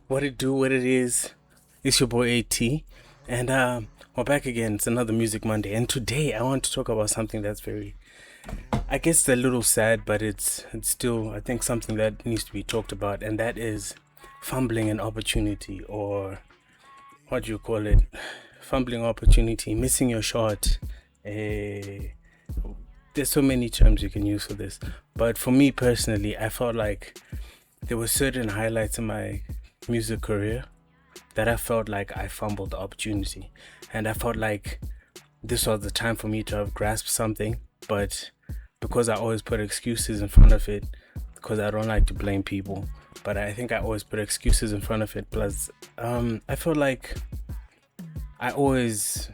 What it do, what it is. It's your boy AyTee, and we're back again. It's another Music Monday, and today I want to talk about something that's very, I guess, it's a little sad, but it's still, I think, something that needs to be talked about, and that is fumbling an opportunity, or what do you call it? Fumbling opportunity, missing your shot. Eh, there's so many terms you can use for this, but for me personally, I felt like there were certain highlights in my music career that I felt like I fumbled the opportunity. And I felt like this was the time for me to have grasped something, but because I always put excuses in front of it, because I don't like to blame people, but I think I always put excuses in front of it. Plus, I felt like I always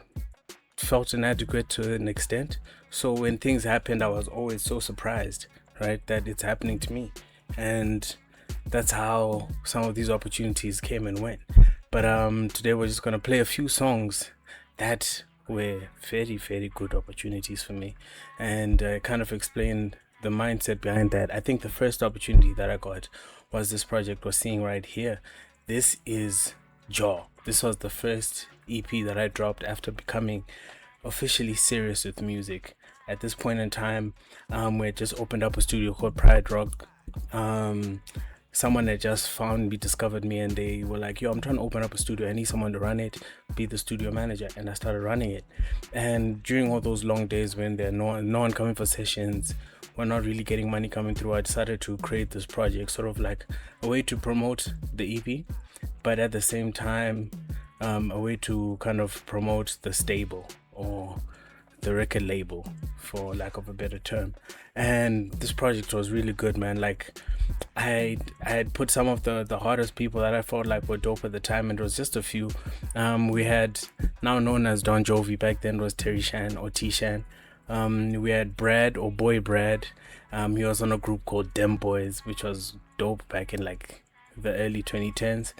felt inadequate to an extent. So when things happened, I was always so surprised, right, that it's happening to me. And that's how some of these opportunities came and went. But today we're just gonna play a few songs that were very, very good opportunities for me, and kind of explain the mindset behind that. I think the first opportunity that I got was this project we're seeing right here. This is Jaw. This was the first EP that I dropped after becoming officially serious with music. At this point in time, we had just opened up a studio called Pride Rock. Someone had just found me, discovered me, and they were like, yo, I'm trying to open up a studio. I need someone to run it, be the studio manager. And I started running it. And during all those long days when there's no one coming for sessions, we're not really getting money coming through, I decided to create this project, sort of like a way to promote the EP, but at the same time, a way to kind of promote the stable, or the record label, for lack of a better term. And this project was really good, man. Like, I had put some of the hardest people that I felt like were dope at the time, and it was just a few. We had, now known as Don Jovi, back then was Terry Shan or T Shan. We had Brad, or Boy Brad. He was on a group called Dem Boys, which was dope back in like the early 2010s.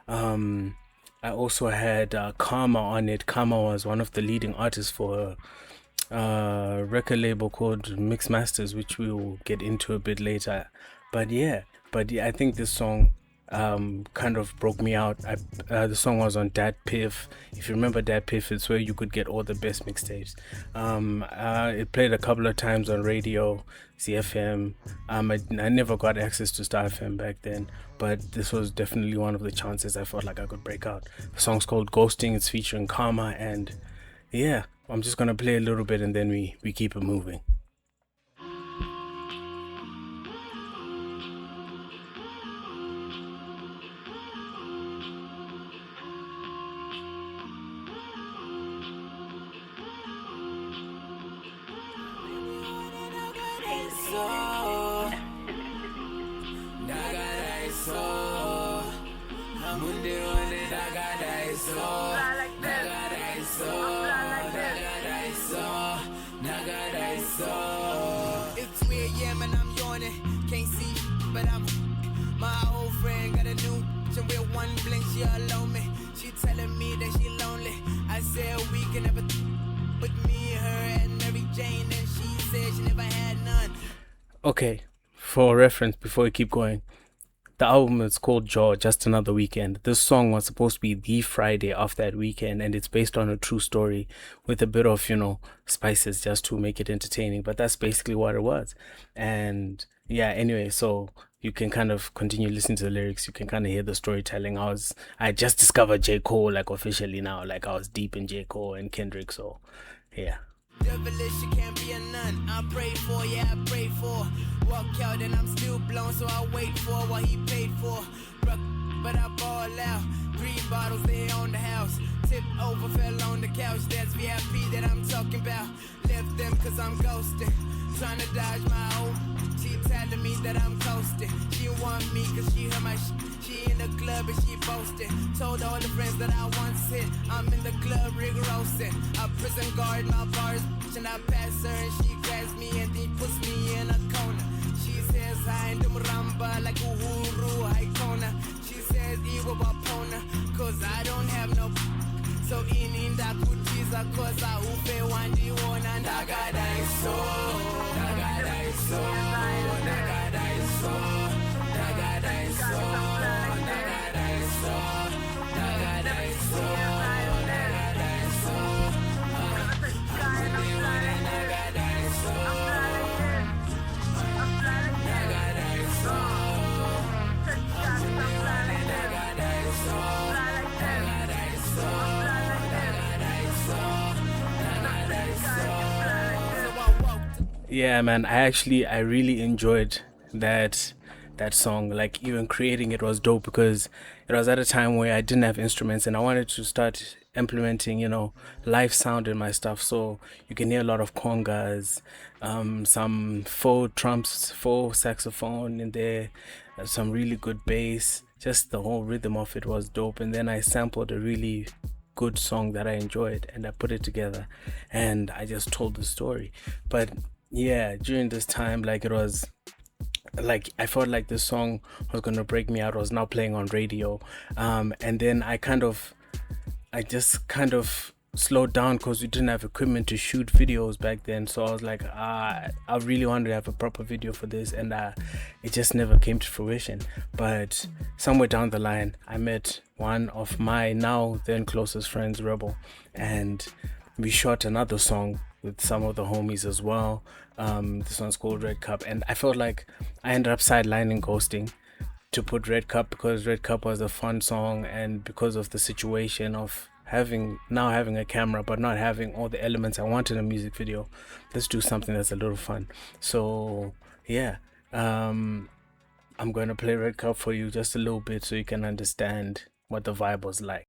I also had Karma on it. Karma was one of the leading artists for a record label called Mix Masters, which we will get into a bit later. But yeah, I think this song kind of broke me out. The song was on Dat Piff. If you remember Dat Piff, it's where you could get all the best mixtapes. It played a couple of times on radio, CFM. I never got access to Star FM back then, but this was definitely one of the chances I felt like I could break out. The song's called Ghosting. It's featuring Karma, and yeah, I'm just gonna play a little bit and then we keep it moving. It's 2 a.m. and I'm yawning. Can't see, but I'm. My old friend got a new and with one blink, she alone me. She telling me that she lonely. I said we can never but me, her, and Mary Jane, and she said she never had none. Okay, for reference, before we keep going, the album is called Jaw, Just Another Weekend. This song was supposed to be the Friday of that weekend, and it's based on a true story with a bit of, spices just to make it entertaining. But that's basically what it was. And yeah, anyway, so you can kind of continue listening to the lyrics. You can kind of hear the storytelling. I just discovered J. Cole, like, officially now. Like, I was deep in J. Cole and Kendrick, so yeah. Devilish, she can't be a nun. I pray for, yeah, I pray for. Walk out and I'm still blown, so I wait for what he paid for. But I ball out. 3 bottles there on the house. Tip over, fell on the couch. That's VIP that I'm talking about. Left them cause I'm ghosting. Trying to dodge my old. She telling me that I'm coasting. She want me cause she heard my She in the club and she boasting. Told all the friends that I once hit. I'm in the club, rig roasting. I prison guard my bars, and I pass her and she grabs me and then puts me in a corner. She says hi in the Muramba like Uhuru Haikona. She says Iwa Wapona, cause I don't have no. So ininda kutiza koza upe wandi wona nagadaiso nagadaiso nagadaiso nagadaiso nagadaiso Yeah, man. I really enjoyed that that song. Like even creating it was dope because it was at a time where I didn't have instruments and I wanted to start implementing, live sound in my stuff. So you can hear a lot of congas, some faux trumps, faux saxophone in there, some really good bass. Just the whole rhythm of it was dope. And then I sampled a really good song that I enjoyed and I put it together and I just told the story. But yeah, during this time, like it was like I felt like this song was gonna break me out. It was now playing on radio, and then I just kind of slowed down because we didn't have equipment to shoot videos back then. So I was like, I really wanted to have a proper video for this, and it just never came to fruition. But somewhere down the line, I met one of my now then closest friends, Rebel, and we shot another song with some of the homies as well. This one's called Red Cup, and I felt like I ended up sidelining ghosting to put Red Cup because Red Cup was a fun song, and because of the situation of having a camera but not having all the elements I want in a music video, let's do something that's a little fun. So yeah, I'm going to play Red Cup for you just a little bit so you can understand what the vibe was like.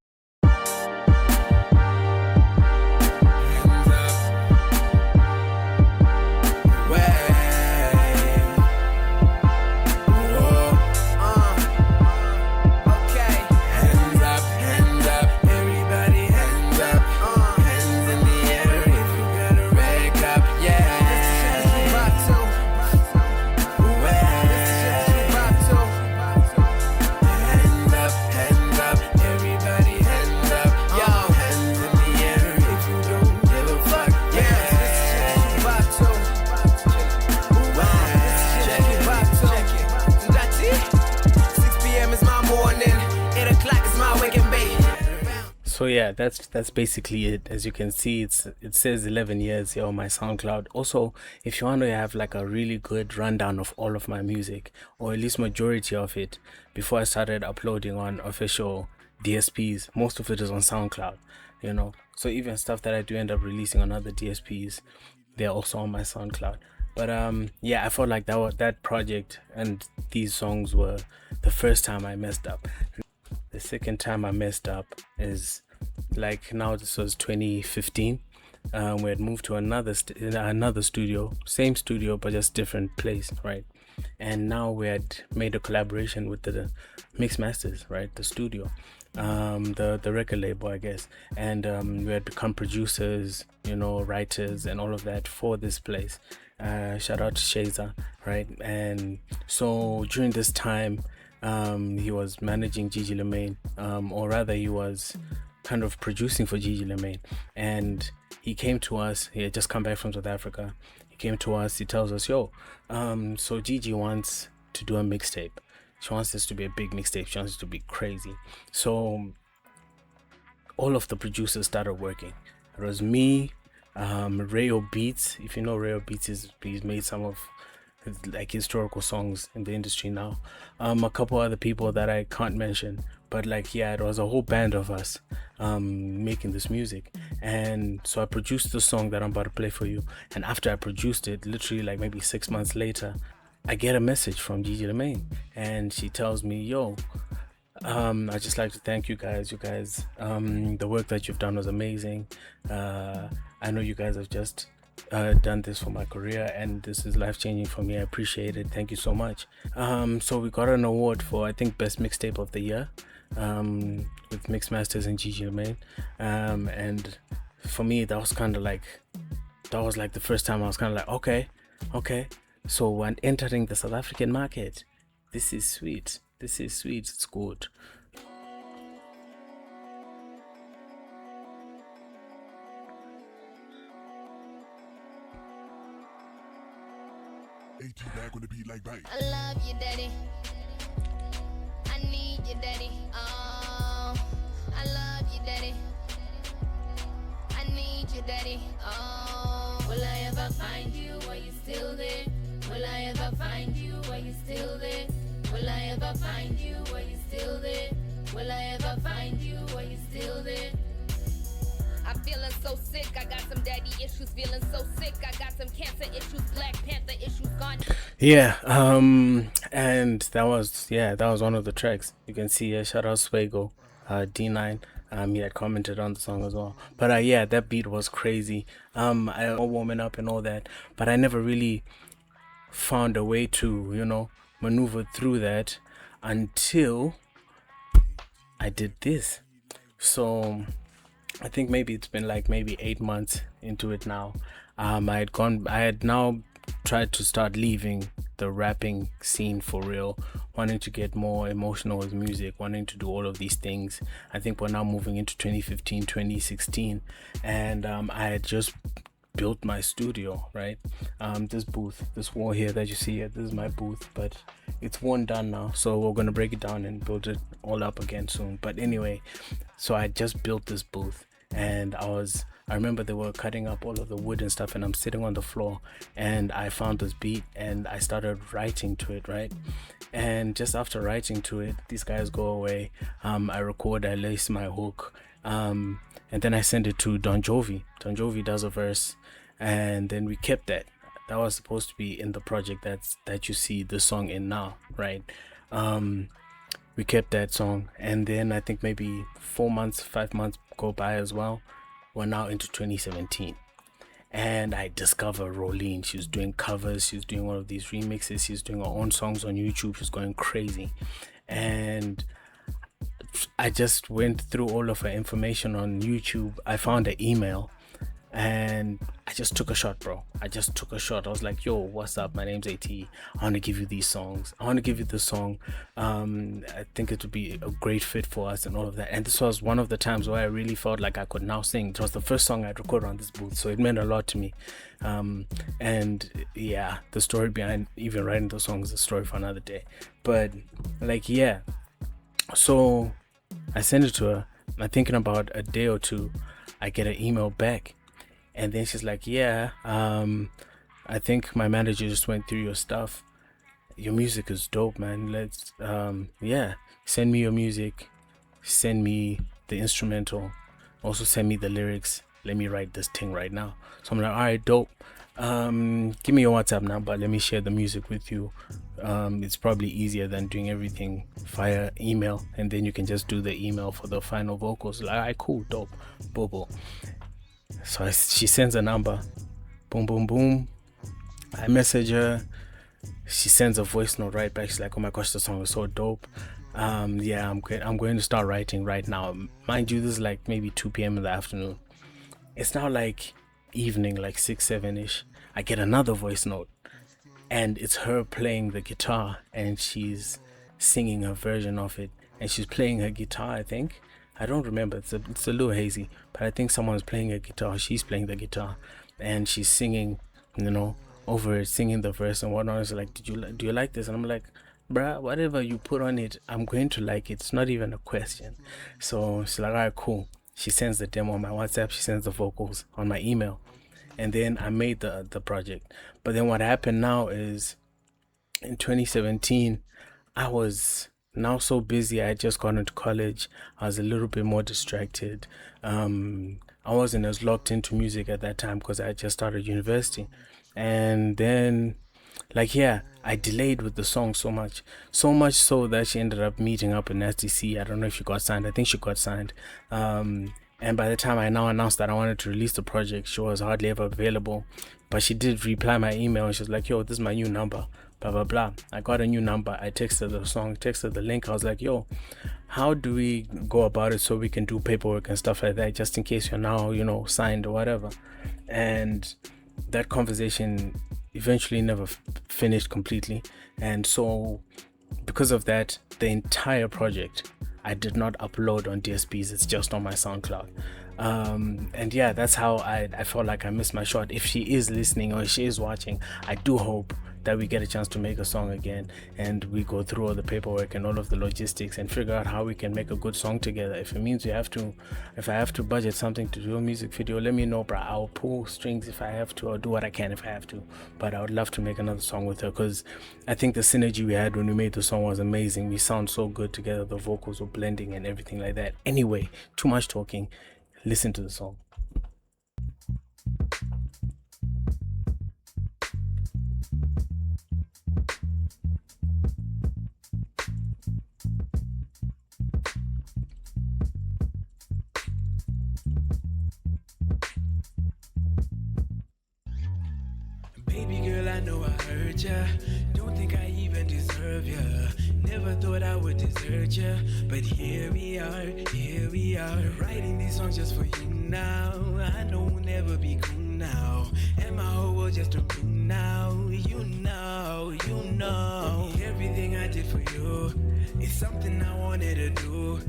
So yeah, that's basically it. As you can see, it says 11 years here on my SoundCloud. Also, if you want to have like a really good rundown of all of my music, or at least majority of it, before I started uploading on official DSPs, most of it is on SoundCloud, So even stuff that I do end up releasing on other DSPs, they're also on my SoundCloud. But yeah, I felt like that project and these songs were the first time I messed up. The second time I messed up is like now this was 2015. We had moved to another studio, same studio but just different place, right? And now we had made a collaboration with the Mix Masters, right? The studio, the record label, I guess. And we had become producers, writers and all of that for this place. Shout out to Shaza, right? And so during this time, he was managing Gigi Lemaine, or rather he was kind of producing for Gigi Lemaine, and he came to us. He had just come back from South Africa. He came to us. He tells us, yo, so Gigi wants to do a mixtape. She wants this to be a big mixtape. She wants it to be crazy. So all of the producers started working. It was me, Rayo Beats. If you know Rayo Beats, he's made some of like historical songs in the industry now. A couple other people that I can't mention, but like yeah, it was a whole band of us making this music. And so I produced the song that I'm about to play for you, and after I produced it, literally like maybe 6 months later, I get a message from Gigi Lemaine, and she tells me, yo, I just like to thank you guys. The work that you've done was amazing. I know you guys have just done this for my career, and this is life-changing for me. I appreciate it. Thank you so much. So we got an award for, I think, best mixtape of the year, with Mix Masters and Gigi Lemaine. And for me, that was like the first time I was kind of like, okay, so when entering the South African market, this is sweet, it's good. AyTee back on the beat like bang. I love you, daddy. I need you, daddy. Oh, I love you, daddy. I need you, daddy. Oh, will I ever find you? Are you still there? Will I ever find you? Are you still there? Will I ever find you? Are you still there? Will I ever find you? Are you still there? I feeling so sick, I got some daddy issues, feeling so sick. I got some cancer issues, Black Panther issues gone. Yeah, and that was one of the tracks. You can see shout out Swego, D9. He had commented on the song as well. But yeah, that beat was crazy. I all warming up and all that, but I never really found a way to, maneuver through that until I did this. So I think maybe it's been like maybe 8 months into it now. I had now tried to start leaving the rapping scene for real, wanting to get more emotional with music, wanting to do all of these things. I think we're now moving into 2015, 2016, and I had just built my studio, right? This booth, this wall here that you see here, this is my booth, but it's worn down now, so we're gonna break it down and build it all up again soon. But anyway, so I just built this booth, and I remember they were cutting up all of the wood and stuff, and I'm sitting on the floor, and I found this beat and I started writing to it, right? And just after writing to it, these guys go away. I record, I lace my hook, and then I send it to Don Jovi. Don Jovi does a verse, and then we kept that. That was supposed to be in the project that you see the song in now, right? We kept that song, and then I think maybe 5 months go by as well. We're now into 2017, and I discover Rolene. She was doing covers, she was doing all of these remixes, she's doing her own songs on YouTube, she's going crazy. And I just went through all of her information on YouTube. I found an email, and I just took a shot, bro. I was like, yo, what's up? My name's AyTee. I want to give you these songs. I want to give you this song. I think it would be a great fit for us and all of that. And this was one of the times where I really felt like I could now sing. It was the first song I'd recorded on this booth, so it meant a lot to me. And yeah, the story behind even writing the song is a story for another day. But like, yeah. So I sent it to her. I'm thinking about a day or two, I get an email back. And then she's like, yeah, I think my manager just went through your stuff. Your music is dope, man. Let's, send me your music. Send me the instrumental. Also send me the lyrics. Let me write this thing right now. So I'm like, all right, dope. Give me your WhatsApp number. Let me share the music with you. It's probably easier than doing everything via email. And then you can just do the email for the final vocals. Like, all right, cool, dope, bobo. So she sends a number, boom, boom, boom. I message her. She sends a voice note right back. She's like, oh my gosh, the song is so dope. I'm going to start writing right now. Mind you, this is like maybe 2 p.m. in the afternoon. It's now like evening, like 6, 7ish. I get another voice note, and it's her playing the guitar, and she's singing a version of it, and she's playing her guitar, I think. I don't remember. It's a little hazy, but I think someone's playing a guitar. She's playing the guitar, and she's singing, over it, singing the verse and whatnot. It's like, do you like this? And I'm like, bruh, whatever you put on it, I'm going to like it. It's not even a question. So she's like, all right, cool. She sends the demo on my WhatsApp. She sends the vocals on my email, and then I made the project. But then what happened now is, in 2017, I was now so busy. I had just gone into college. I was a little bit more distracted. I wasn't as locked into music at that time because I had just started university. And then, I delayed with the song so much so that she ended up meeting up in SDC. I don't know if she got signed. I think she got signed. And by the time I now announced that I wanted to release the project, she was hardly ever available. But she did reply my email, and she was like, yo, this is my new number, blah, blah, blah. I got a new number. I texted the song, texted the link. I was like, yo, how do we go about it so we can do paperwork and stuff like that, just in case you're now, signed or whatever. And that conversation eventually never finished completely. And so because of that, the entire project I did not upload on DSPs. It's just on my SoundCloud. And yeah, that's how I felt like I missed my shot. If she is listening or if she is watching, I do hope that we get a chance to make a song again, and we go through all the paperwork and all of the logistics and figure out how we can make a good song together. If it means if I have to budget something to do a music video, let me know, bro. I'll pull strings if I have to, or do what I can if I have to. But I would love to make another song with her, because I think the synergy we had when we made the song was amazing. We sound so good together. The vocals were blending and everything like that. Anyway, too much talking. Listen to the song. Baby girl, I know I hurt ya. Don't think I even deserve ya. Never thought I would desert ya. But here we are, writing these songs just for you now. I know we'll never be cool now. And my whole world just a room now. You know. Everything I did for you is something I wanted to do.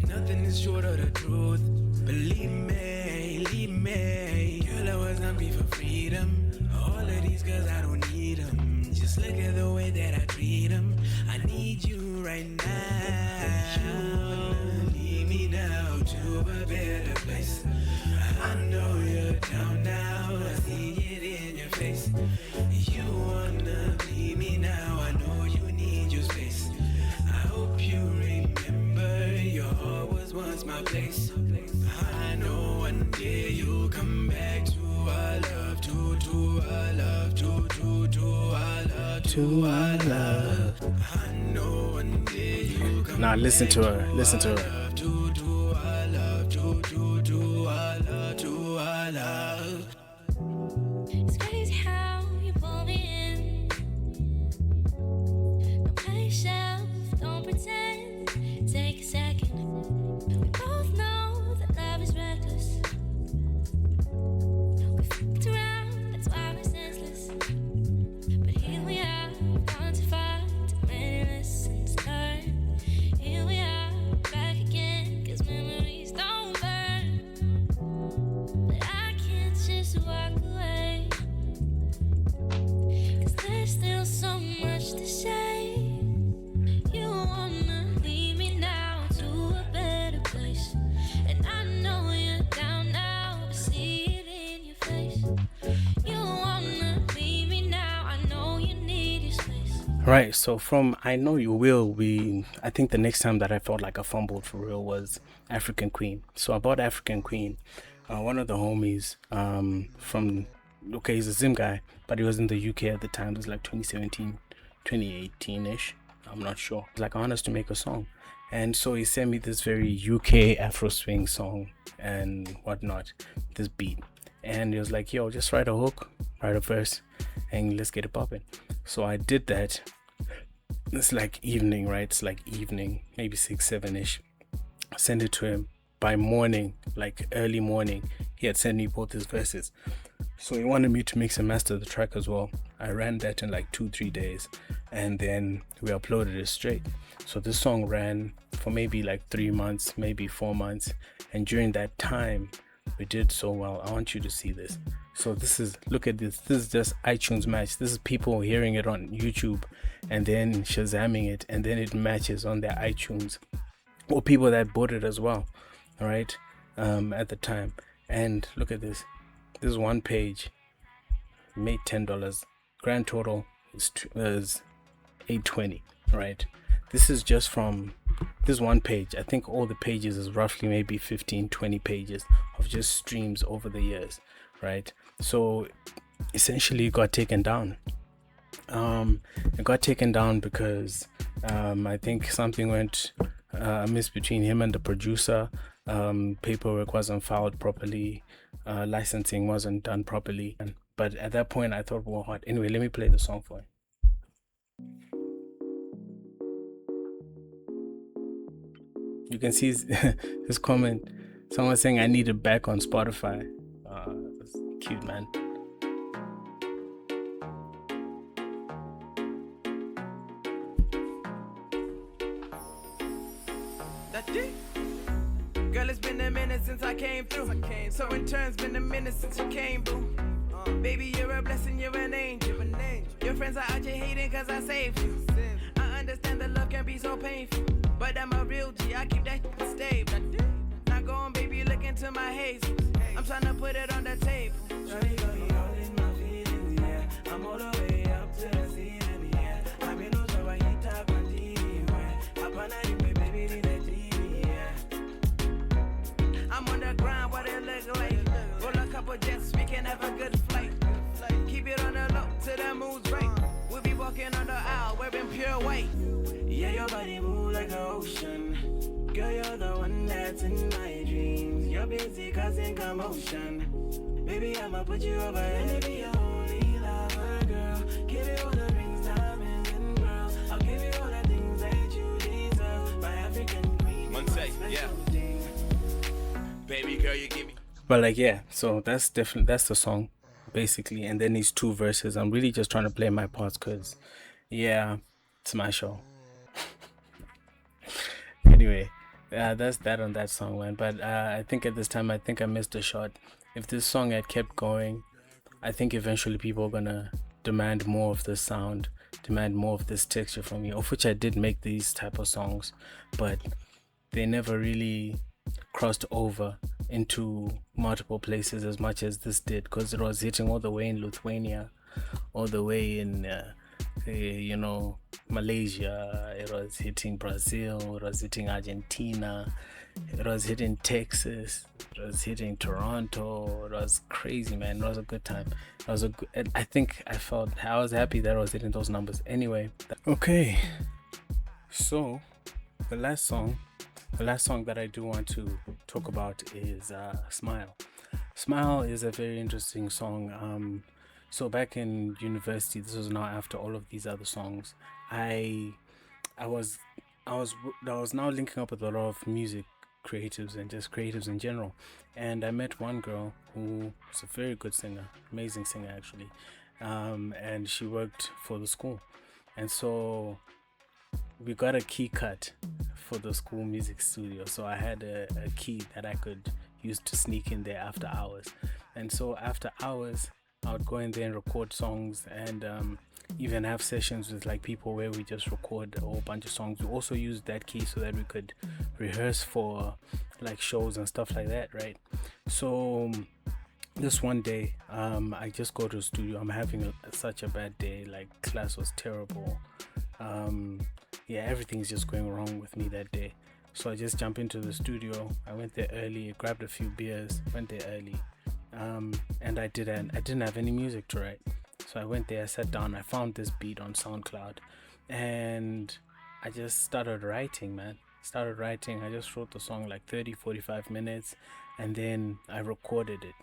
Nothing is short of the truth. Believe me. Girl, I was hungry for freedom. All of these girls, I don't need them. Just look at the way that I treat them. I need you right now. You wanna lead me now to a better place. I know you're down now. I see it in your face. You wanna leave me now. I know you need your space. I hope you remember your heart was once my place. I know one day you'll come back to our love, to our love, to our love, to our love. I know one day you'll come Now listen to her. Listen to her. back to our love, to our love, to our love. It's crazy how you pull me in. Don't play yourself, don't pretend. Take a second. We both know that love is reckless. We fucked around, that's why we're senseless. But here we are, gone too far, too many lessons learned. Here we are, back again, 'cause memories don't burn. But I can't just walk away, 'cause there's still so much to say. You wanna lead me now to a better place, and I know you're down now, I see it in your face. You wanna lead me now, I know you need your space. Right, so from I Know You Will, I think the next time that I felt like I fumbled for real was African Queen. So about African Queen, one of the homies he's a Zim guy, but he was in the UK at the time. It was like 2017, 2018-ish. I'm not sure. It's like, I want us to make a song. And so he sent me this very UK Afro swing song and whatnot, this beat. And he was like, yo, just write a hook, write a verse, and let's get it popping. So I did that. It's like evening, right? It's like evening, maybe 6, 7-ish. I sent it to him. By morning, like early morning, he had sent me both his verses. So he wanted me to mix and master the track as well. I ran that in like 2-3 days, and then we uploaded it straight. So this song ran for maybe like 3 months, maybe 4 months, and during that time we did so well. I want you to see this. So look at this. This is just iTunes match. This is people hearing it on YouTube and then Shazamming it, and then it matches on their iTunes, or people that bought it as well. All right, at the time. And look at this. This is one page, made $10. Grand total is $820. Right. This is just from this one page. I think all the pages is roughly maybe 15-20 pages of just streams over the years. Right. So essentially it got taken down. It got taken down because I think something went amiss between him and the producer. Paperwork wasn't filed properly, licensing wasn't done properly. But at that point I thought, well, what? Anyway, let me play the song for you. You can see his comment. Someone saying I need it back on Spotify. That's cute, man. That's it. Girl, it's been a minute since I came through. So in turn, it's been a minute since you came, boo. Baby, you're a blessing, you're an angel. Your friends are out here hating cause I saved you. I understand that love can be so painful, but I'm a real G, I keep that stable. Now go on, baby, look into my haze. I'm trying to put it on the table. Shawty got me all in my feelings, yeah. I'm all the way up to the ceiling, yeah. I'm in no trouble, why you talk on TV, yeah. Up on night, baby, need a TV, yeah. I'm on the grind, what it look like. Roll a couple jets, we can have a good flight. Keep it on the low till the mood's right. We'll be walking on the aisle wearing pure white. Yeah, your body move like the ocean. Girl, you're the one that's in my dreams. You're busy causing commotion. Baby, I'ma put you over and be your only lover. Yeah. Baby girl, you give me. But like, yeah, so that's definitely that's the song basically, and then these two verses. I'm really just trying to play my parts because, yeah, it's my show. Anyway, that's that on that song, man. But I think at this time, I think I missed a shot. If this song had kept going, I think eventually people are gonna demand more of this sound, demand more of this texture from me. Of which I did make these type of songs, but they never really crossed over into multiple places as much as this did, because it was hitting all the way in Lithuania, all the way in Malaysia, it was hitting Brazil, it was hitting Argentina, it was hitting Texas, it was hitting Toronto. It was crazy, man. It was a good time. It was a good, I think I was happy that I was hitting those numbers. Anyway, okay, so the last song that I do want to talk about is Smile. Smile is a very interesting song. So back in university, this was now after all of these other songs, I was now linking up with a lot of music creatives and just creatives in general. And I met one girl who was a very good singer, amazing singer actually. And she worked for the school. And so we got a key cut for the school music studio. So I had a key that I could use to sneak in there after hours. And so after hours, I would go in there and record songs, and even have sessions with like people where we just record a whole bunch of songs. We also used that key so that we could rehearse for like shows and stuff like that, right? So this one day, I just go to the studio. I'm having such a bad day. Like class was terrible. Yeah, everything's just going wrong with me that day. So I just jump into the studio. I went there early, grabbed a few beers, went there early. And I didn't have any music to write. So I went there, I sat down, I found this beat on SoundCloud, and I just started writing, man. I just wrote the song like 30-45 minutes, and then I recorded it.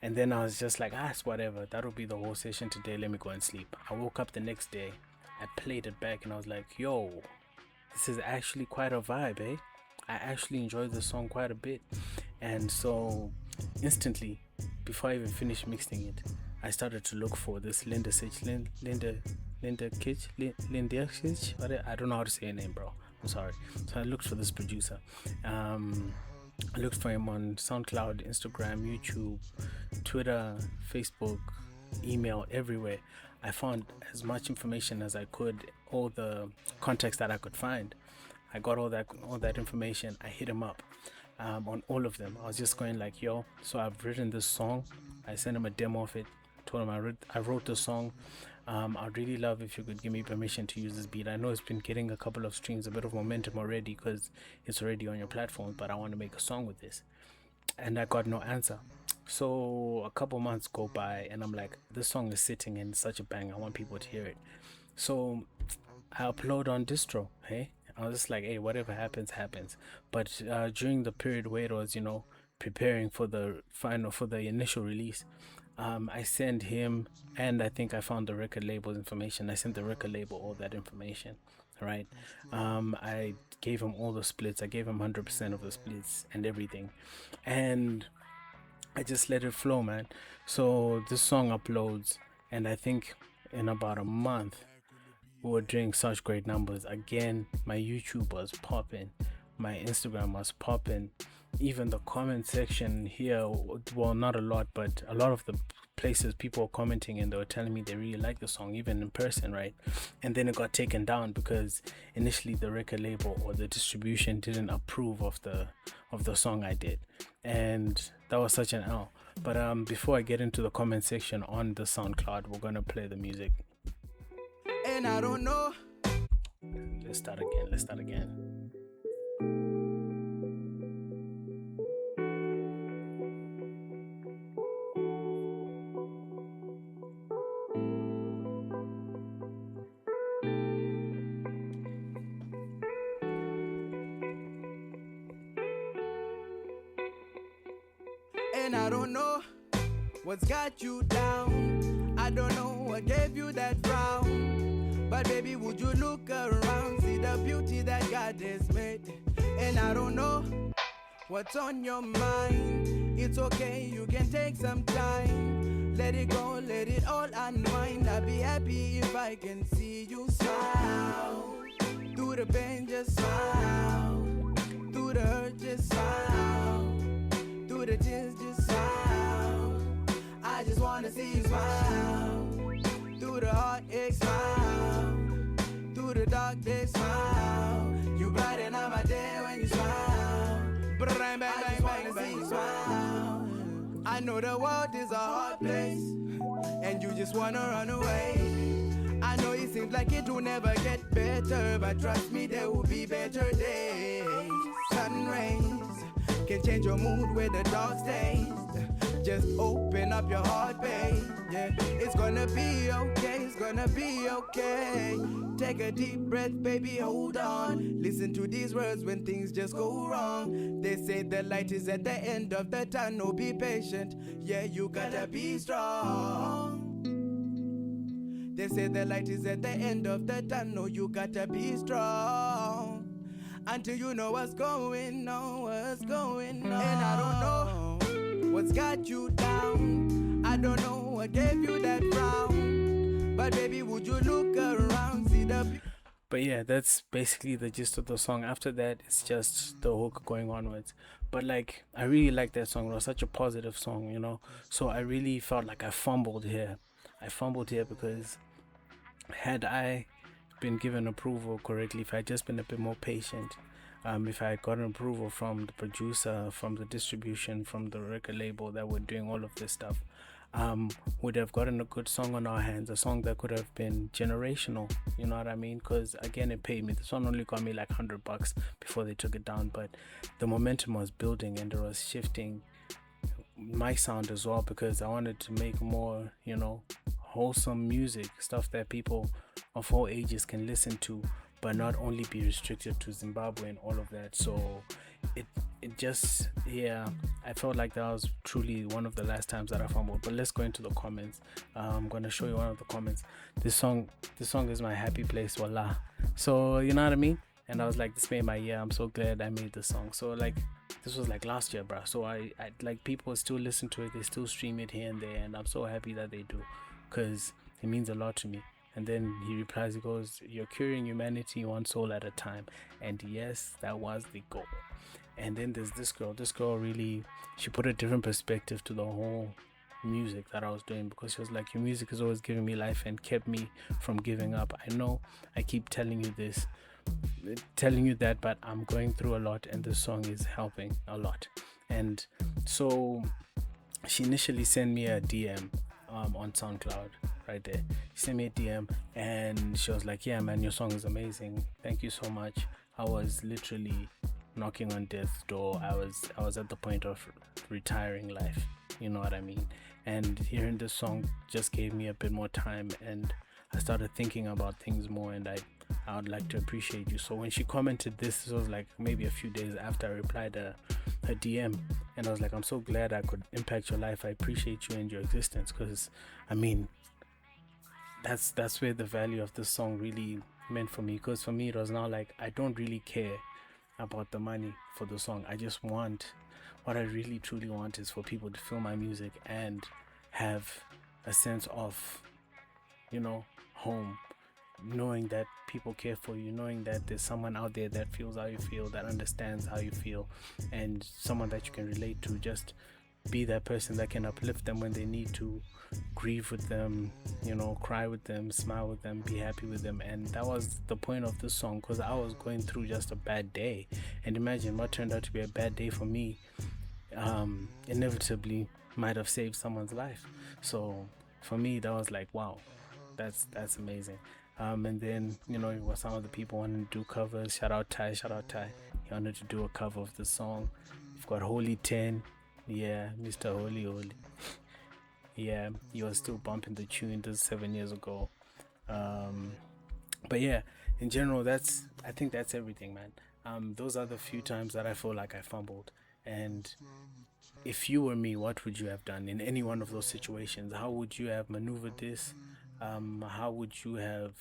And then I was just like, it's whatever, that'll be the whole session today, let me go and sleep. I woke up the next day, I played it back, and I was like, yo, this is actually quite a vibe, eh? I actually enjoyed the song quite a bit. And so instantly, before I even finished mixing it, I started to look for this Linda Kitch. I don't know how to say her name, bro. I'm sorry. So I looked for this producer. I looked for him on SoundCloud, Instagram, YouTube, Twitter, Facebook, email, everywhere. I found as much information as I could, all the contacts that I could find. I got all that information. I hit him up on all of them. I was just going like, yo, so I've written this song. I sent him a demo of it. Told him I wrote the song. I'd really love if you could give me permission to use this beat. I know it's been getting a couple of streams, a bit of momentum already because it's already on your platform, but I want to make a song with this. And I got no answer. So a couple months go by, and I'm like, this song is sitting in such a bang. I want people to hear it. So I upload on distro, hey? I was just like, hey, whatever happens, happens. But during the period where it was, preparing for the initial release, I sent him, and I think I found the record label's information. I sent the record label all that information, right? I gave him all the splits. I gave him 100% of the splits and everything. And I just let it flow, man. So this song uploads, and I think in about a month, we were doing such great numbers. Again, my YouTube was popping, my Instagram was popping, even the comment section here, well, not a lot, but a lot of the places people were commenting, and they were telling me they really like the song, even in person, right? And then it got taken down because initially the record label or the distribution didn't approve of the song I did, and that was such an L. But before I get into the comment section on the SoundCloud, we're gonna play the music. And I don't know. Let's start again. And I don't know what's got you down. I don't know what gave you that frown. But baby, would you look around, see the beauty that God has made? And I don't know what's on your mind. It's okay, you can take some time. Let it go, let it all unwind. I'll be happy if I can see you smile. Through the pain, just smile. Through the hurt, just smile. Through the tears, just smile. I just wanna see you smile. Through the heartache, smile. Through the dark days, smile. You brighten up my day when you smile. Bang, bang, bang, bang, bang, smile. I know the world is a hard place, and you just wanna run away. I know it seems like it will never get better, but trust me, there will be better days. Sun rays can change your mood with the dark stays. Just open up your heart, babe. Yeah, it's gonna be okay, it's gonna be okay. Take a deep breath, baby, hold on. Listen to these words when things just go wrong. They say the light is at the end of the tunnel, be patient. Yeah, you gotta be strong. They say the light is at the end of the tunnel, you gotta be strong. Until you know what's going on, what's going on. And I don't know what's got you down. I don't know what gave you that frown. But baby, would you look around, see the... But yeah, that's basically the gist of the song. After that, it's just the hook going onwards. But like, I really like that song. It was such a positive song, you know. So I really felt like I fumbled here. I fumbled here because had I been given approval correctly, if I had just been a bit more patient, if I had gotten approval from the producer, from the distribution, from the record label that were doing all of this stuff, would have gotten a good song on our hands, a song that could have been generational, you know what I mean? Because again, it paid me. This one only got me like $100 before they took it down, but the momentum was building and it was shifting my sound as well, because I wanted to make more, you know, wholesome music, stuff that people of all ages can listen to, but not only be restricted to Zimbabwe and all of that. So it just, yeah, I felt like that was truly one of the last times that I fumbled. But let's go into the comments. I'm gonna show you one of the comments. This song is my happy place, voila. So you know what I mean? And I was like, this made my year. I'm so glad I made this song. So like, this was like last year, bruh. So I like, people still listen to it, they still stream it here and there, and I'm so happy that they do, because it means a lot to me. And then he replies, he goes, you're curing humanity one soul at a time. And yes, that was the goal. And then there's this girl really, she put a different perspective to the whole music that I was doing, because she was like, your music is always giving me life and kept me from giving up. I know I keep telling you that, but I'm going through a lot, and this song is helping a lot. And so she initially sent me a DM on SoundCloud right there. She sent me a DM and she was like, yeah man, your song is amazing, thank you so much. I was literally knocking on death's door. I was at the point of retiring life, you know what I mean? And hearing this song just gave me a bit more time, and I started thinking about things more, and I would like to appreciate you. So when she commented this was like maybe a few days after I replied her DM, and I was like, I'm so glad I could impact your life. I appreciate you and your existence, because I mean, that's where the value of this song really meant for me. Because for me, it was now like, I don't really care about the money for the song. I just want, what I really truly want is for people to feel my music and have a sense of, you know, home, knowing that people care for you, knowing that there's someone out there that feels how you feel, that understands how you feel, and someone that you can relate to. Just be that person that can uplift them when they need to, grieve with them, you know, cry with them, smile with them, be happy with them. And that was the point of this song, because I was going through just a bad day, and imagine what turned out to be a bad day for me inevitably might have saved someone's life. So for me, that was like, wow, that's amazing. And then, you know, some of the people wanted to do covers. Shout out Ty. He wanted to do a cover of the song. We've got Holy 10. Yeah, Mr. Holy. Yeah, he was still bumping the tune this 7 years ago. But yeah, in general, I think that's everything, man. Those are the few times that I feel like I fumbled. And if you were me, what would you have done in any one of those situations? How would you have maneuvered this? How would you have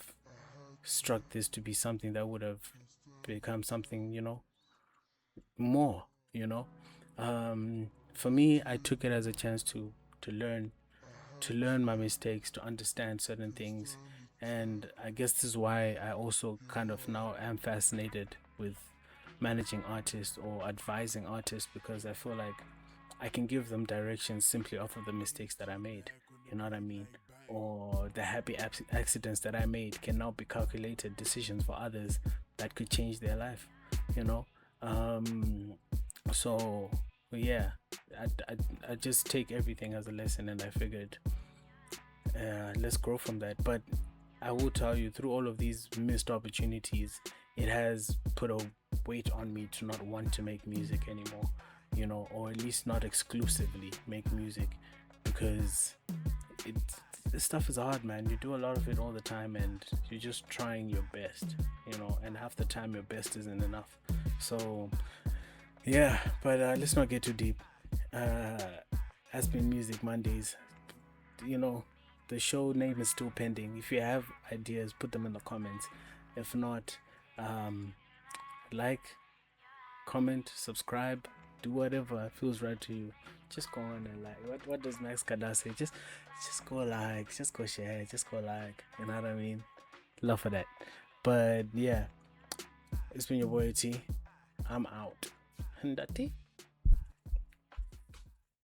struck this to be something that would have become something, you know, more, you know. For me, I took it as a chance to learn, to learn my mistakes, to understand certain things. And I guess this is why I also kind of now am fascinated with managing artists or advising artists, because I feel like I can give them directions simply off of the mistakes that I made. You know what I mean? Or the happy accidents that I made can now be calculated decisions for others that could change their life, you know? Um, so, yeah, I just take everything as a lesson, and I figured let's grow from that. But I will tell you, through all of these missed opportunities, it has put a weight on me to not want to make music anymore, you know, or at least not exclusively make music, because it this stuff is hard, man. You do a lot of it all the time, and you're just trying your best, you know, and half the time your best isn't enough. So yeah, but let's not get too deep. Uh, has been Music Mondays. You know, the show name is still pending. If you have ideas, put them in the comments. If not, um, like, comment, subscribe, do whatever feels right to you. Just go on and like. What does Max Kada say? Just go like, just go share, just go like. You know what I mean? Love for that. But yeah, it's been your boy T. I'm out. Ndati.